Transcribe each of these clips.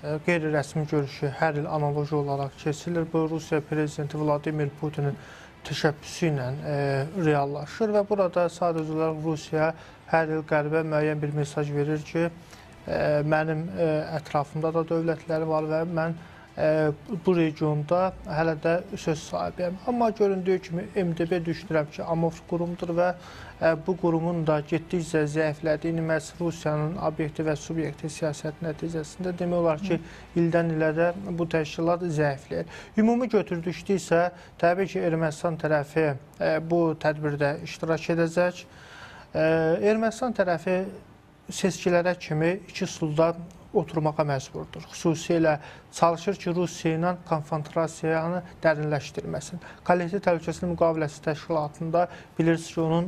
qeyri-rəsmi görüşü hər il analoji olaraq keçirilir. Bu, Rusiya prezidenti Vladimir Putinin təşəbbüsü ilə reallaşır və burada sadəcə olaraq Rusiya hər il Qərbə müəyyən bir mesaj verir ki, mənim ətrafımda da dövlətləri var və mən bu regionda hələ də söz sahibiyəm. Amma göründüyü kimi MDB düşünürəm ki, amorf qurumdur və bu qurumun da getdikcə zəiflədiyini məhz Rusiyanın obyektiv və subyektiv siyasəti nəticəsində demək olar ki, ildən ilə də bu təşkilat zəifləyir. Ümumi götürdükdə təbii ki, Ermənistan tərəfi bu tədbirdə iştirak edəcək. Ermənistan tərəfi seçkilərə kimi iki stulda oturmağa məcburdur. Xüsusilə çalışır ki, Rusiya ilə konfrontrasiyanı dərinləşdirməsin. Kollektiv Təhlükəsizlik Müqaviləsi Təşkilatında bilirsiniz ki, onun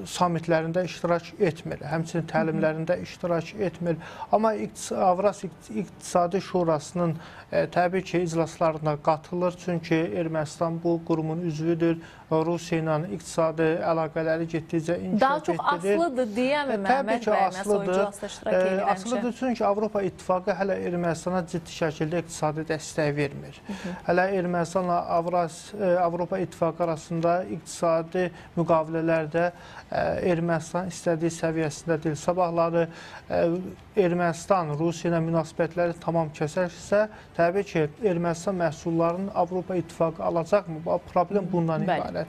samitlərində iştirak etmir, həmçinin təlimlərində iştirak etmir. Amma Avrasiya İqtisadi Şurasının təbii ki, iclaslarına qatılır, çünki Ermənistan bu qurumun üzvüdür. Rusiya ilə iqtisadi əlaqələri getdikcə inkişaf etdirir. Daha çox asılıdır deyəmi Məhəmməd bəy məhz o iclasda iştirak edir həmişə? Asılıdır, çünki Avropa İttifaqı hələ Ermənistana ciddi şəkildə iqtisadi dəstək vermir. Hələ Ermənistanla Avropa İttifaqı arasında iqtisadi müqavilələrdə Ermənistan istədiyi səviyyəsində deyil. Sabahları Ermənistan Rusiya ilə münasibətləri tamam kəsərsə, təbii ki, Ermənistan məhsullarının Avropa İttifaqı alacaqmı? Problem bundan ibarətdir.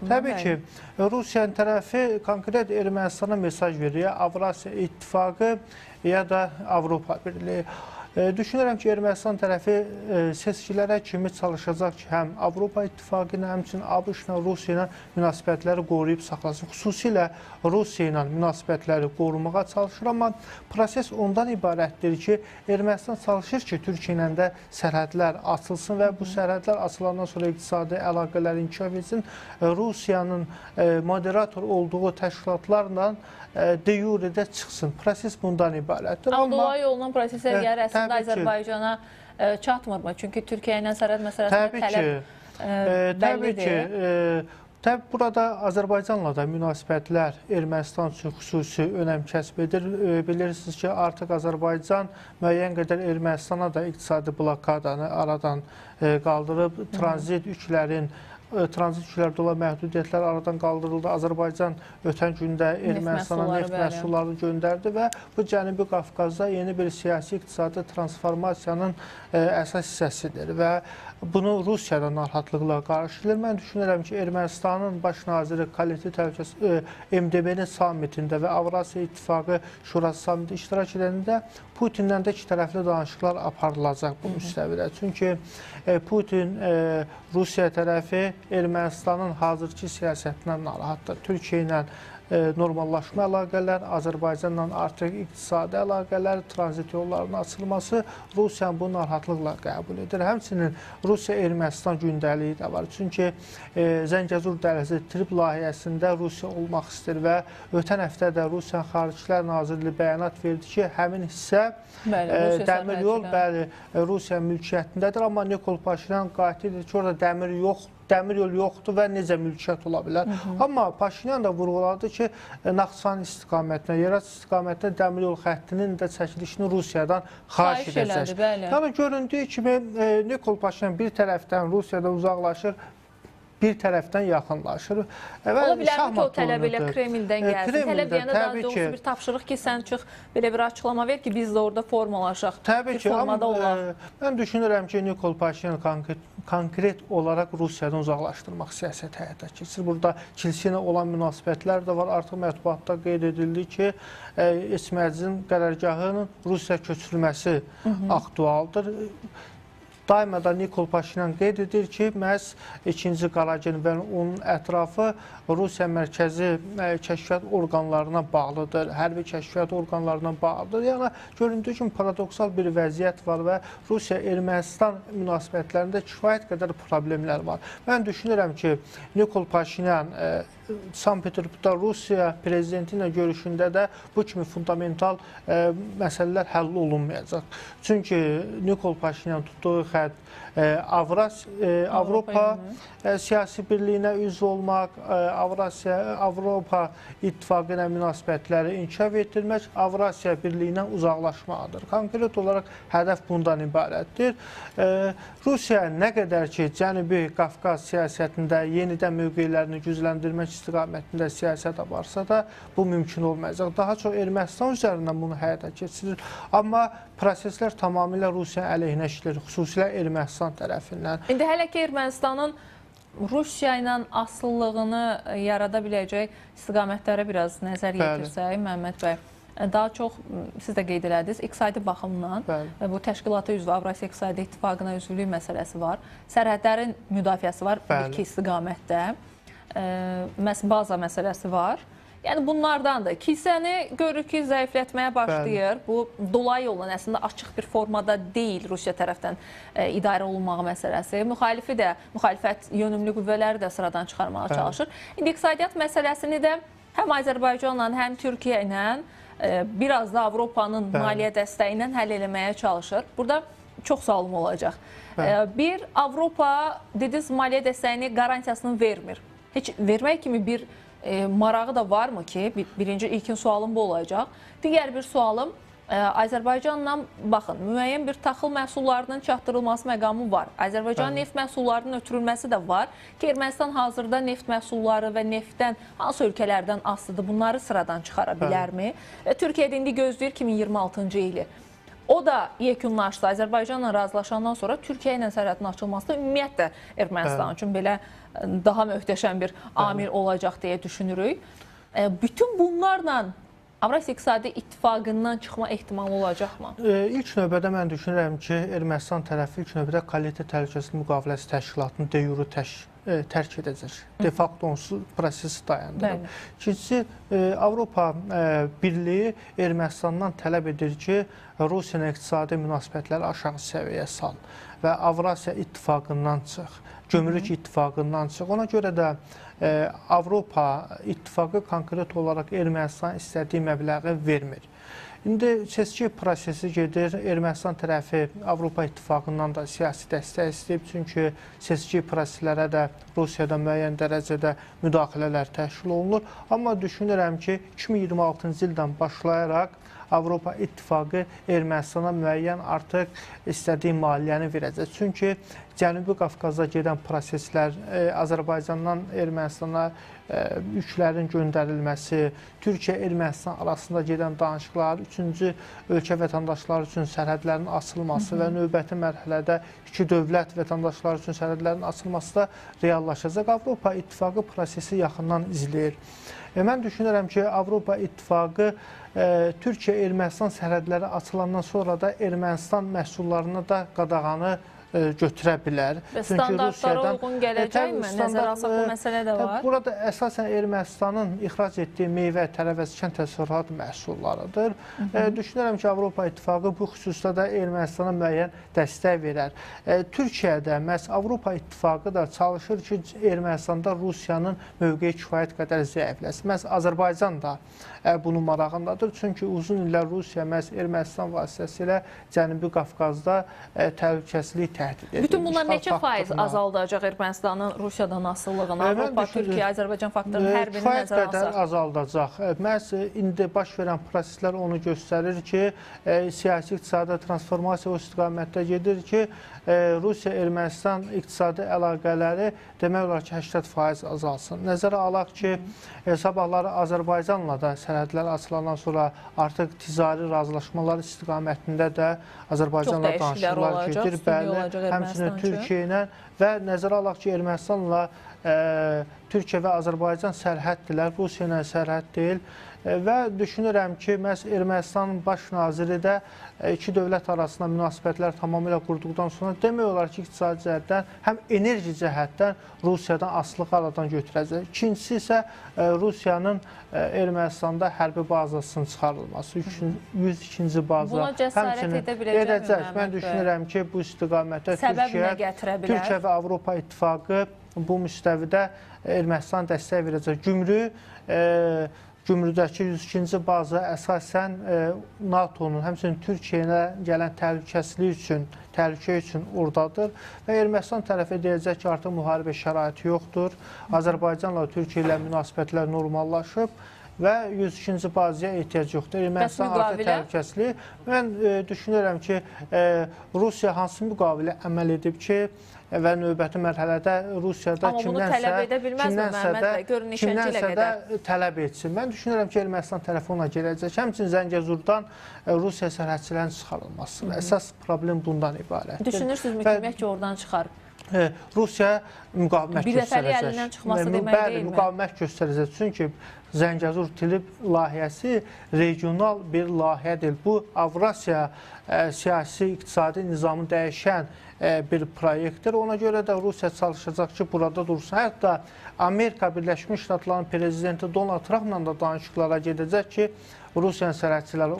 Təbii ki, Rusiyanın tərəfi konkret Ermənistana mesaj verir, ya Avrasiya İttifaqı ya da Avropa Birliyi. Düşünürəm ki, Ermənistan tərəfi seçkilərə kimi çalışacaq ki, həm Avropa İttifaqı ilə, həmçinin ABŞ ilə, Rusiya ilə münasibətləri qoruyub saxlasın. Xüsusilə Rusiya ilə münasibətləri qorumağa çalışır, amma proses ondan ibarətdir ki, Ermənistan çalışır ki, Türkiyə ilə də sərhədlər açılsın və bu sərhədlər açılandan sonra iqtisadi əlaqələr inkişaf etsin. Rusiyanın moderator olduğu təşkilatlarla de yuridə çıxsın. Proses bundan ibarətdir. Anadolu yolunun prosesi əgər əslində Azərbaycana çatmırmı? Çünki Türkiyə ilə sərhəd məsələsində tələb bəllidir. Təbii burada Azərbaycanla da münasibətlər Ermənistan üçün xüsusi önəm kəsb edir. Bilirsiniz ki, artıq Azərbaycan müəyyən qədər Ermənistana da iqtisadi blokadanı aradan qaldırıb, tranzit yüklərdə olan məhdudiyyətlər aradan qaldırıldı. Azərbaycan ötən gündə Ermənistana neft məhsullarını göndərdi və bu Cənubi Qafqazda yeni bir siyasi iqtisadi transformasiyanın əsas hissəsidir və bunu Rusiyada narahatlıqla qarşılayır. Mən düşünürəm ki, Ermənistanın baş naziri Kollektiv Təhlükəsizlik MDB-nin samitində və Avrasiya İttifaqı Şurası samitində iştirak edəndə Putinlə də iki tərəfli danışıqlar aparılacaq bu müstəvidə. Çünki Putin, Rusiya tərəfi Ermənistanın hazırki siyasətindən narahatdır. Türkiyə ilə normallaşma əlaqələr, Azərbaycanla artıq iqtisadi əlaqələr, tranzit yollarının açılması Rusiyanın bu narahatlıqla qəbul edir. Həmçinin Rusiya-Ermənistan gündəliyi də var. Çünki Zəngəzur dəhlizi trip layihəsində Rusiya olmaq istəyir və ötən həftə də Rusiyanın Xaricilər Nazirliyi bəyanat verdi ki, həmin hissə dəmir yol Rusiya mülkiyyətindədir, amma Nikol Paşinyan qatildir ki, orada dəmir yol yoxdur və necə mülkiyyət ola bilər. Amma Paşinyan da vurğuladı ki, Naxçıvan istiqamətinə, Yerəs istiqamətinə dəmir yol xəttinin də çəkilişini Rusiyadan xahiş edəcək. Yəni, göründüyü kimi Nikol Paşinyan bir tərəfdən Rusiyadan uzaqlaşır, bir tərəfdən yaxınlaşır. Ola bilər ki, o tələb elə Kremldən gəlsin. Tələb deyəndə daha doğrusu bir tapşırıq ki, sən çıx, belə bir açıqlama ver ki, biz də orada formalaşaq. Təbii ki, mən düşünürəm ki, Nikol Paşinyan konkret olaraq Rusiyadan uzaqlaşdırmaq siyasəti həyata keçir. Burada kilsə ilə olan münasibətlər də var. Artıq mətbuatda qeyd edildi ki, Eçmədzin qərargahının Rusiya köçürülməsi aktualdır. Daima da Nikol Paşinyan qeyd edir ki, məhz 2-ci Qaragin və onun ətrafı Rusiya mərkəzi kəşfiyyat orqanlarına bağlıdır, hərbi kəşfiyyat orqanlarına bağlıdır. Yəni, göründüyü kimi paradoksal bir vəziyyət var və Rusiya-Ermənistan münasibətlərində kifayət qədər problemlər var. Mən düşünürəm ki, Nikol Paşinyan Sankt-Peterburqda Rusiya prezidenti ilə görüşündə də bu kimi fundamental məsələlər həll olunmayacaq. Çünki Nikol Paşinyan tutduğu xətt Avropa siyasi birliyinə üzv olmaq, Avropa İttifaqı ilə münasibətləri inkişaf etdirmək, Avrasiya birliyindən uzaqlaşmaqdır. Konkret olaraq hədəf bundan ibarətdir. Rusiya nə qədər ki, Cənubi Qafqaz siyasətində yenidən mövqelərini gücləndirmək istiqamətində siyasət aparsa da, bu mümkün olmayacaq. Daha çox Ermənistan üzərindən bunu həyata keçirir. Amma proseslər tamamilə Rusiya əleyhinə işləyir, xüsusilə Ermənistan tərəfindən. İndi hələ ki, Ermənistanın Rusiya ilə asıllığını yarada biləcək istiqamətlərə biraz nəzər yetirsək, Məhəmməd bəy, daha çox, siz də qeyd elədiniz, iqtisadi baxımdan bu təşkilata üzvü Avrasiya İqtisadi İttifaqına üzvlük məsələsi var, sərhədlərin müdafiəsi var bir-iki istiqamətdə, baza məsələsi var. Yəni bunlardan da kilsəni görür ki, zəiflətməyə başlayır. Bu dolayı yolla əslində açıq bir formada deyil Rusiya tərəfdən idarə olunmağı məsələsi. Müxalifət yönümlü qüvvələri də sıradan çıxarmağa çalışır. İndi iqtisadiyyat məsələsini də həm Azərbaycanla, həm Türkiyə ilə, biraz da Avropanın maliyyə dəstəyi ilə həll eləməyə çalışır. Burada çox sualım olacaq. Bir, Avropa, dediniz, maliyyə dəstəyini qarantiyasını vermir. Heç vermək kimi bir marağı da varmı ki, ilkin sualım bu olacaq. Digər bir sualım, Azərbaycanla, baxın, müəyyən bir taxıl məhsullarının çatdırılması məqamı var. Azərbaycan neft məhsullarının ötürülməsi də var ki, Ermənistan hazırda neft məhsulları və neftdən hansı ölkələrdən asılıdır, bunları sıradan çıxara bilərmi? Türkiyə indi gözləyir 2026-cı ili. O da yekunlaşsa, Azərbaycanla razılaşandan sonra Türkiyə ilə sərhədin açılması da ümumiyyətlə Ermənistan üçün belə daha möhtəşəm bir amil olacaq deyə düşünürük. Bütün bunlarla Avrasiya İqtisadi İttifaqından çıxma ehtimalı olacaqmı? İlk növbədə mən düşünürəm ki, Ermənistan tərəfi ilk növbədə Kollektiv Təhlükəsizlik Müqaviləsi Təşkilatını de yure tərk edəcək. De facto onsuz prosesi dayandırır. İkincisi, Avropa Birliyi Ermənistandan tələb edir ki, Rusiyanın iqtisadi münasibətləri aşağı səviyyəyə sal və Avrasiya İttifaqından çıx, Gömrük İttifaqından çıx. Ona görə də Avropa İttifaqı konkret olaraq Ermənistan istədiyi məbləği vermir. İndi seçki prosesi gedir. Ermənistan tərəfi Avropa İttifaqından da siyasi dəstək istəyib. Çünki seçki proseslərə də Rusiyada müəyyən dərəcədə müdaxilələr təşkil olunur. Amma düşünürəm ki, 2026-cı ildən başlayaraq Avropa İttifaqı Ermənistana müəyyən artıq istədiyi maliyyəni verəcək. Çünki Cənubi Qafqazda gedən proseslər, Azərbaycandan Ermənistana yüklərin göndərilməsi, Türkiyə-Ermənistan arasında gedən danışıqlar, üçüncü ölkə vətəndaşları üçün sərhədlərin açılması və növbəti mərhələdə iki dövlət vətəndaşları üçün sərhədlərin açılması da reallaşacaq. Avropa İttifaqı prosesi yaxından izləyir. Mən düşünürəm ki, Avropa İttifaqı Türkiyə-Ermənistan sərhədləri açılandan sonra da Ermənistan məhsullarına da qadağanı götürə bilər. Və standartlara uyğun gələcəkmi? Nəzərə alsaq bu məsələ də var. Burada əsasən Ermənistanın ixrac etdiyi meyvə, tərəvəz, kənd təsərrüfat məhsullarıdır. Düşünürəm ki, Avropa İttifaqı bu xüsusda da Ermənistana müəyyən dəstək verər. Türkiyədə məhz Avropa İttifaqı da çalışır ki, Ermənistanda Rusiyanın mövqeyi kifayət qədər zəifləsin. Məhz Azərbaycan da bunun marağındadır. Çünki uzun illər Rusiya məhz Ermənistan vasitəsilə Cənubi Qafqazda təhlükəsizlik təhdid edir. Bütün bunlar neçə faiz azaldacaq Ermənistanın Rusiyadan asıllığını? Avropa, Türkiyə, Azərbaycan faktorunun hər birini nəzərə alsaq? Kifayət qədər azaldacaq. Məhz indi baş verən proseslər onu göstərir ki, siyasi iqtisadi transformasiya o istiqamətdə gedir ki, Rusiya-Ermənistan iqtisadi əlaqələri demək olar ki, 80% azalsın. Nəzərə alaq ki, sabahları Azərbaycanla da sərhədlər açılandan sonra artıq ticari razılaşmalar istiqamətində də Azərbaycanla danışıqlar gedir. Bəli, həmçinin Türkiyə ilə və nəzərə alaq ki, Ermənistanla Türkiyə və Azərbaycan sərhəddirlər, Rusiya ilə sərhəd deyil. Və düşünürəm ki, məhz Ermənistanın baş naziri də iki dövlət arasında münasibətlər tamamilə qurduqdan sonra demək olar ki, iqtisadi cəhətdən, həm enerji cəhətdən Rusiyadan asılıq aradan götürəcək. İkincisi isə Rusiyanın Ermənistanda hərbi bazasının çıxarılması, 102-ci baza. Buna cəsarət edə biləcək mi? Mən düşünürəm ki, bu istiqamətdə Türkiyə və Avropa İttifaqı bu müstəvidə Ermənistan dəstək verəcək. Gümrüdəki 102-ci baza əsasən NATO-nun, həmçinin Türkiyəyə gələn təhlükə üçün oradadır və Ermənistan tərəfi deyəcək ki, artıq müharibə şəraiti yoxdur. Azərbaycanla Türkiyə ilə münasibətlər normallaşıb və 102-ci bazaya ehtiyac yoxdur. Ermənistan artıq təhlükəsizlik. Mən düşünürəm ki, Rusiya hansı müqavilə əməl edib ki, və növbəti mərhələdə Rusiyada kimdənsə də tələb etsin. Mən düşünürəm ki, Ermənistan tərəfi ona gələcək. Həmçinin Zəngəzurdan Rusiya sərhədçilərinin çıxarılması. Əsas problem bundan ibarətdir. Düşünürsünüz mütləq ki, oradan çıxar? Rusiya müqavimət göstərəcək. Bir dəfəli əlindən çıxması demək deyilmi? Müqavimət göstərəcək. Çünki Zəngəzur Tilib layihəsi regional bir layihədir. Bu, Avrasiya siyasi, iqtisadi nizamı dəyişən bir proyektdir. Ona görə də Rusiya çalışacaq ki, burada dursun. Hətta Amerika Birləşmiş Ştatlarının prezidenti Donald Trumpla da danışıqlara gedəcək ki, Rusiyanın sərhədçiləri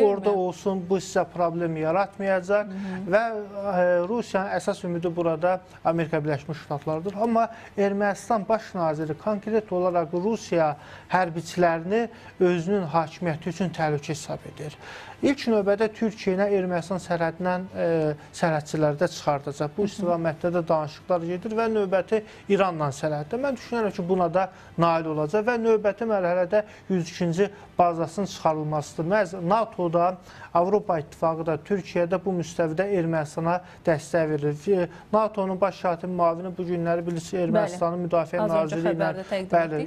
orada olsun, bu sizə problem yaratmayacaq və Rusiyanın əsas ümidi burada Amerika Birləşmiş Ştatlarıdır. Amma Ermənistan baş naziri konkret olaraq Rusiya hərbiçilərini özünün hakimiyyəti üçün təhlükə hesab edir. İlk növbədə Türkiyə ilə Ermənistan sərhədindən sərhədçiləri də çıxardacaq. Bu istiqamətdə də danışıqlar gedir və növbəti İranla sərhəddə. Mən düşünürəm ki, buna da nail olacaq və növbəti mərhələdə 102-ci bazasının çıxarılmasıdır. Məhz NATO-da, Avropa İttifaqı da, Türkiyədə bu müstəvidə Ermənistana dəstək verir. NATO-nun baş katibi müavini bu günləri bilirsə Ermənistanın müdafiə naziri ilə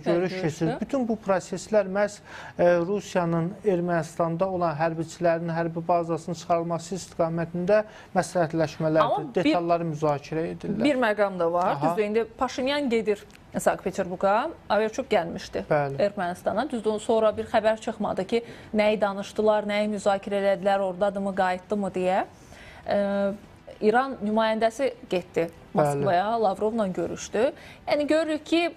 görüş keçirir. Bütün bu proseslər məhz Rusiyanın Ermənistanda olan hərbiçilərin hərbi bazasının çıxarılması istiqamətində məsləhətləşmələrdir. Detalları müzakirə edirlər. Bir məqam da var. Düzdür, indi Paşinyan gedir Sankt-Peterburqa, Averçuk gəlmişdi Ermənistana. Düzdür, sonra bir xəbər çıxmadı ki, nəyi danışdılar, nəyi müzakirə elədilər, oradadımı, qayıtdımı deyə. İran nümayəndəsi getdi Moskvaya, Lavrovla görüşdü. Yəni görürük ki,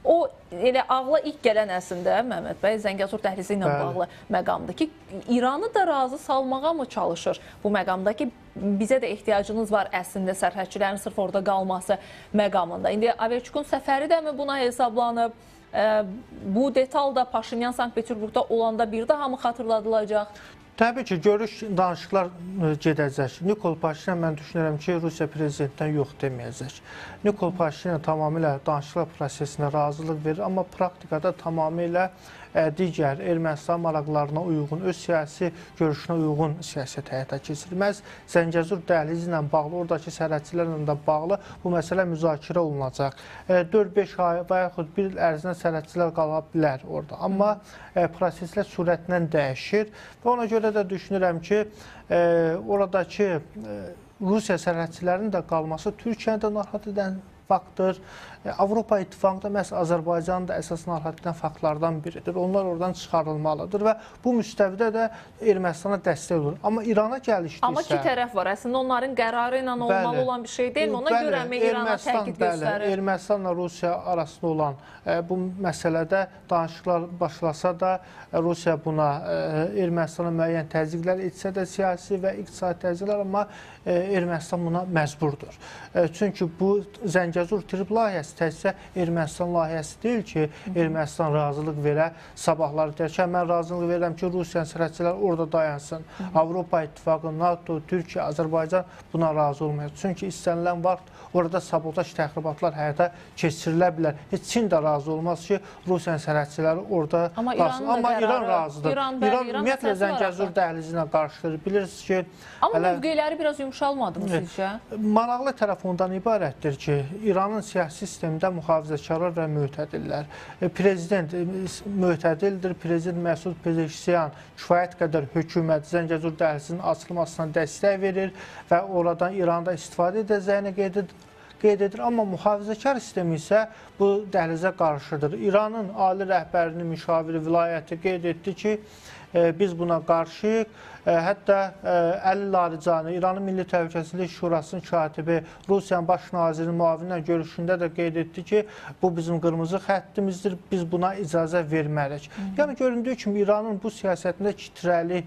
o elə ağla ilk gələn əslində Məhəmməd bəy Zəngəzur dəhlizi ilə bağlı məqamdır ki, İranı da razı salmağa mı çalışır bu məqamda ki, bizə də ehtiyacınız var əslində sərhədçilərin sırf orada qalması məqamında. İndi Averçukun səfəri də mi buna hesablanıb? Bu detal da Paşinyan Sankt-Peterburqda olanda bir daha mı xatırladılacaq? Təbii ki, görüş, danışıqlar gedəcək. Nikol Paşinyan mən düşünürəm ki, Rusiya prezidentindən yox deməyəcək. Nikol Paşinyan tamamilə danışıqlar prosesinə razılıq verir, amma praktikada tamamilə digər Ermənistan maraqlarına uyğun, öz siyasi görüşünə uyğun siyasət həyata keçirir. Məhz Zəngəzur dəhlizi ilə bağlı, oradakı sərhədçilərlə də bağlı bu məsələ müzakirə olunacaq. 4-5 ay və yaxud 1 il ərzində sərhədçilər qala bilər orada. Amma proseslər sürətlə dəyişir və ona görə də düşünürəm ki, oradakı Rusiya sərhədçilərinin də qalması Türkiyədə narahat edən faktdır. Avropa İttifaqında məhz Azərbaycanın da əsas narahat edən faktlardan biridir. Onlar oradan çıxarılmalıdır və bu müstəvidə də Ermənistana dəstək olur. Amma İrana gəlişdirsə... Amma iki tərəf var. Əslində onların qərarı ilə olmalı olan bir şey deyil mi? Ona görə mi İrana təkid göstərir? Ermənistanla Rusiya arasında olan bu məsələdə danışıqlar başlasa da Rusiya buna Ermənistana müəyyən təzyiqlər etsə də siyasi və iqtisadi təzyiqlər, amma Ermənistan buna məcburdur. Çünki bu Zəngəzur Tilib layihəsi təkcə Ermənistan layihəsi deyil ki, Ermənistan razılıq verə, sabahları deyək ki, mən razılıq verirəm ki, Rusiyanın sərhədçiləri orada dayansın. Avropa İttifaqı, NATO, Türkiyə, Azərbaycan buna razı olmayacaq. Çünki istənilən vaxt orada sabotaj təxribatlar həyata keçirilə bilər. Heç Çin də razı olmaz ki, Rusiyanın sərhədçiləri orada qalsın. Amma İran razıdır. İran ümumiyyətlə Zəngəzur dəhlizinə qarşıdır. Bilirsiniz ki... Amma mövqeləri biraz yumuşalmadı mı sizcə? Maraqlı tərəf ondan ibarətdir ki, İranın siyasi sistemində mühafizəkarlar və mötədillər. Prezident mötədildir, Prezident Məsud Pezeşkiyan kifayət qədər hökumət Zəngəzur dəhlizinin açılmasına dəstək verir və oradan İranda istifadə edəcəyini qeyd edir. Amma mühafizəkar sistemi isə bu dəhlizə qarşıdır. İranın ali rəhbərinin müşaviri vilayəti qeyd etdi ki, biz buna qarşıyıq. Hətta Əli Larijani, İranın Milli Təhlükəsizlik Şurasının katibi, Rusiyanın baş nazirinin müavinlə görüşündə də qeyd etdi ki, bu bizim qırmızı xəttimizdir, biz buna icazə vermərik. Yəni göründüyü kimi İranın bu siyasətində kitrəli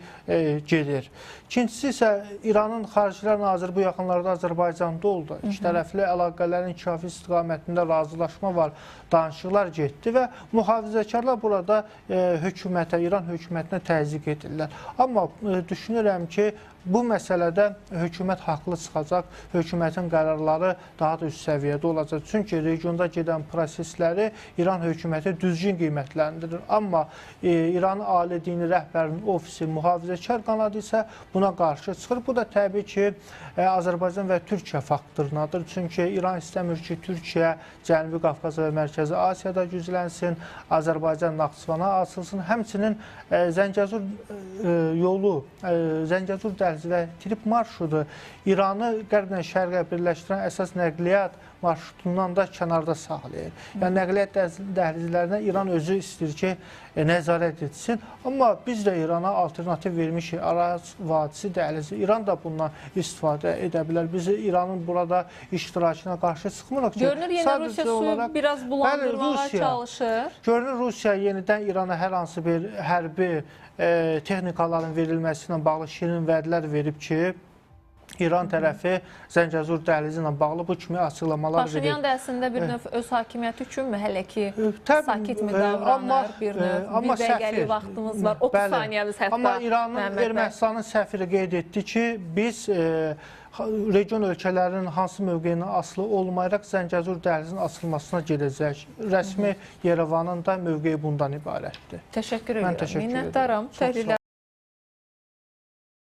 gedir. İkincisi isə İranın Xaricilər Naziri bu yaxınlarda Azərbaycanda oldu. İki tərəfli əlaqələrin inkişafı istiqamətində razılaşma var, danışıqlar getdi və mühafizəkarlar burada hökumətə, İran hökumətinə təzyiq edirlər. Amma düşünürəm ki, bu məsələdə hökumət haqlı çıxacaq, hökumətin qərarları daha da üst səviyyədə olacaq. Çünki regionda gedən prosesləri İran hökuməti düzgün qiymətləndirir. Amma İran Ali Dini Rəhbərinin ofisi, mühafizəkar qanadı isə buna qarşı çıxır. Bu da təbii ki, Azərbaycan və Türkiyə faktorunadır. Çünki İran istəmir ki, Türkiyə Cənubi Qafqaz və Mərkəzi Asiyada güclənsin, Azərbaycan Naxçıvana açılsın. Həmçinin Zəngəzur yolu, Zəngəzur dəhlizi və Trip marşrutu İranı qərblə şərqə birləşdirən əsas nəqliyyat marşrutundan da kənarda saxlayır. Yəni nəqliyyat dəhlizlərinə İran özü istəyir ki, nəzarət etsin. Amma biz də İrana alternativ vermişik. Araz vadisi dəhlizi. İran da bundan istifadə edə bilər. Biz İranın burada iştirakına qarşı çıxmırıq ki, görünür yenə Rusiya suyu biraz bulandırmağa çalışır. Görünür Rusiya yenidən İrana hər hansı bir hərbi texnikaların verilməsi ilə bağlı şirin vədlər verib ki, İran tərəfi Zəngəzur dəhlizi ilə bağlı bu kimi açıqlamalar verir. Paşinyan da əslində bir növ öz hakimiyyəti üçünmü hələ ki sakitmi davranır, bir növ bir dəqiqəlik vaxtımız var, 30 saniyəmiz hətta. Amma İranın Ermənistanın səfiri qeyd etdi ki, biz region ölkələrinin hansı mövqeyinə asılı olmayaraq Zəngəzur dəhlizinin açılmasına gedəcək. Rəsmi Yerevanın da mövqeyi bundan ibarətdir. Təşəkkür edirəm. Mən təşəkkür edirəm. Minnətdaram.